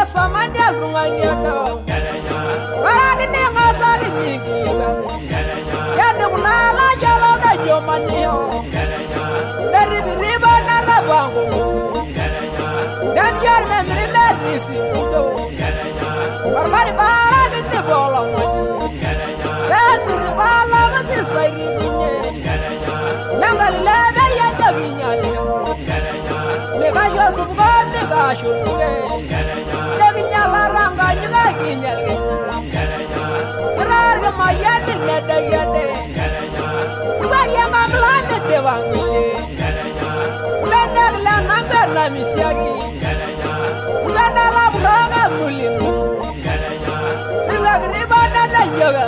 samanya lunganya do Baragini ngasari nyingi Yani kunala jalo da jomanyo Dari biriba narabangu Dan jar memri mesisi do Barbari baragini bola mani Besiri bala masi sairi nye Nangali lebe ya jaginya Mega Yusuf God mega shulge Jaginya laranga juga ginyal Kerar ke maya di nada yade Juga yang amlan de dewangi Udah lana berna misyagi Udah dalam roga mulin Sila griba nada yoga